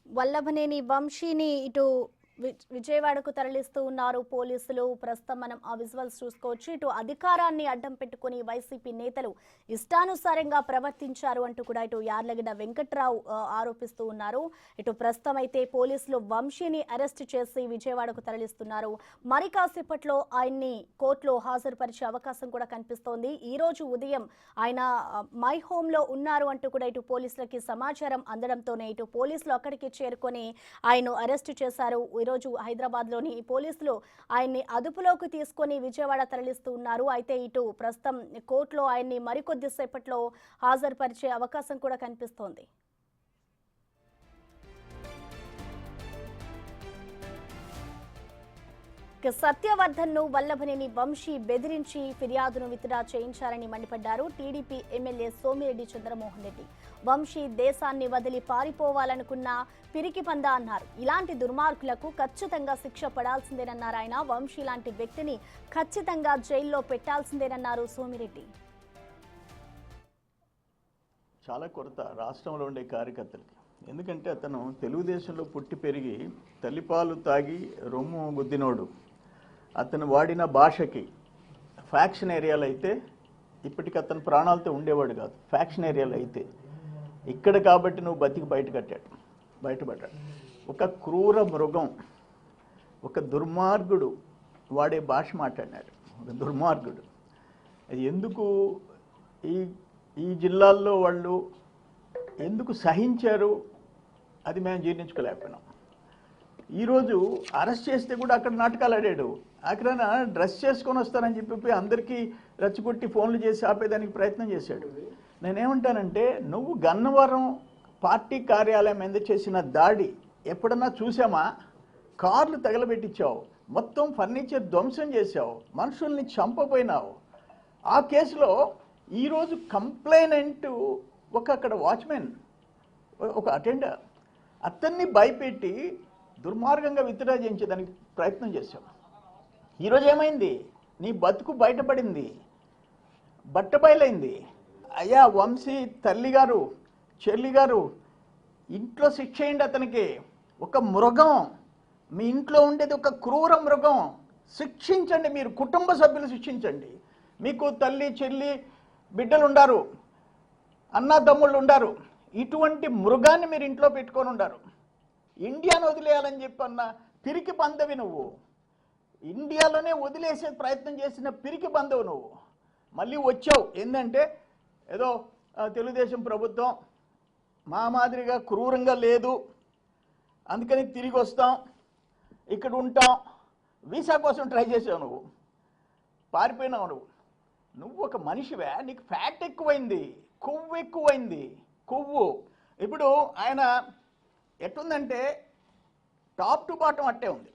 వల్లభనేని వంశీని ఇటు విజయవాడకు తరలిస్తూ ఉన్నారు పోలీసులు. ప్రస్తుతం మనం ఆ విజువల్స్ చూసుకోవచ్చు. ఇటు అధికారాన్ని అడ్డం పెట్టుకుని వైసీపీ నేతలు ఇష్టానుసారంగా ప్రవర్తించారు అంటూ కూడా ఇటు యార్లగడ్డ వెంకట్రావు ఆరోపిస్తూ ఉన్నారు. ఇటు ప్రస్తుతం అయితే పోలీసులు వంశీని అరెస్ట్ చేసి విజయవాడకు తరలిస్తున్నారు. మరి కాసేపట్లో ఆయన్ని కోర్టులో హాజరుపరిచే అవకాశం కూడా కనిపిస్తోంది. ఈ రోజు ఉదయం ఆయన మై హోమ్ లో ఉన్నారు అంటూ కూడా ఇటు పోలీసులకి సమాచారం అందడంతోనే ఇటు పోలీసులు అక్కడికి చేరుకొని ఆయన్ను అరెస్ట్ చేశారు. ఈరోజు హైదరాబాద్లోని పోలీసులు ఆయన్ని అదుపులోకి తీసుకొని విజయవాడ తరలిస్తూ ఉన్నారు. అయితే ఇటు ప్రస్తుతం కోర్టులో ఆయన్ని మరికొద్ది సేపట్లో హాజరుపరిచే అవకాశం కూడా కనిపిస్తోంది. సత్యవర్ధన్ ను వల్లభనేని వంశీ బెదిరించి ఫిర్యాదును విత్డ్రా చేయించారని మండిపడ్డారు టీడీపీ ఎమ్మెల్యే సోమిరెడ్డి చంద్రమోహన్ రెడ్డి. వంశీ దేశాన్ని వదిలి పారిపోవాలనుకున్న పిరికి పంద అన్నారు. ఇలాంటి దుర్మార్గులకు ఖచ్చితంగా శిక్ష పడాల్సిందేనన్నారు ఆయన. వంశీ లాంటి వ్యక్తిని ఖచ్చితంగా జైల్లో పెట్టాల్సిందేనన్నారు సోమిరెడ్డి. చాలా కొరత రాష్ట్రంలో ఉండే కార్యకర్తలకి. ఎందుకంటే అతను తెలుగుదేశంలో పుట్టి పెరిగి తల్లిపాలు తాగి రొమ్ము గుద్దినోడు. అతను వాడిన భాషకి ఫ్యాక్షన్ ఏరియాలో అయితే ఇప్పటికి అతను ప్రాణాలతో ఉండేవాడు కాదు. ఫ్యాక్షన్ ఏరియాలో అయితే ఇక్కడ కాబట్టి నువ్వు బతికి బయటపడ్డాడు. ఒక క్రూర మృగం, ఒక దుర్మార్గుడు వాడే భాష మాట్లాడినాడు. ఒక దుర్మార్గుడు. ఎందుకు ఈ జిల్లాల్లో వాళ్ళు ఎందుకు సహించారు అది మేము జీర్ణించుకోలేకపోయినాం. ఈరోజు అరెస్ట్ చేస్తే కూడా అక్కడ నాటకాలు ఆడాడు. అక్కడ డ్రెస్ చేసుకొని వస్తానని చెప్పి అందరికీ రచ్చికొట్టి ఫోన్లు చేసి ఆపేదానికి ప్రయత్నం చేశాడు. నేనేమంటానంటే నువ్వు గన్నవరం పార్టీ కార్యాలయం మీద చేసిన దాడి ఎప్పుడన్నా చూసామా? కార్లు తగలబెట్టించావు, మొత్తం ఫర్నిచర్ ధ్వంసం చేశావు, మనుషుల్ని చంపపోయినావు. ఆ కేసులో ఈరోజు కంప్లైనెంట్ అక్కడ వాచ్మెన్, ఒక అటెండర్, అతన్ని భయపెట్టి దుర్మార్గంగా విత్డ్రా చేయించేదానికి ప్రయత్నం చేశావు. ఈరోజు ఏమైంది? నీ బతుకు బయటపడింది, బట్టబయలైంది. అయ్యా వంశీ తల్లి గారు, చెల్లి గారు, ఇంట్లో శిక్ష చేయండి అతనికి. ఒక మృగం, మీ ఇంట్లో ఉండేది ఒక క్రూర మృగం. శిక్షించండి, మీరు కుటుంబ సభ్యులు శిక్షించండి. మీకు తల్లి చెల్లి బిడ్డలు ఉండారు, అన్నదమ్ముళ్ళు ఉండారు. ఇటువంటి మృగాన్ని మీరు ఇంట్లో పెట్టుకొని ఉండారు. ఇండియాను వదిలేయాలని చెప్పన్న పిరికి పందవి నువ్వు. ఇండియాలోనే వదిలేసే ప్రయత్నం చేసిన పిరికి పందవు నువ్వు. మళ్ళీ వచ్చావు ఏంటంటే ఏదో తెలుగుదేశం ప్రభుత్వం మా మాదిరిగా క్రూరంగా లేదు, అందుకని తిరిగి వస్తాం, ఇక్కడ ఉంటాం. వీసా కోసం ట్రై చేసావు, నువ్వు పారిపోయినావు. నువ్వు ఒక మనిషివే? నీకు ఫ్యాట్ ఎక్కువైంది, కొవ్వు ఎక్కువైంది, కొవ్వు. ఇప్పుడు ఆయన ఎట్టుందంటే టాప్ టు బాటం అట్టే ఉంది.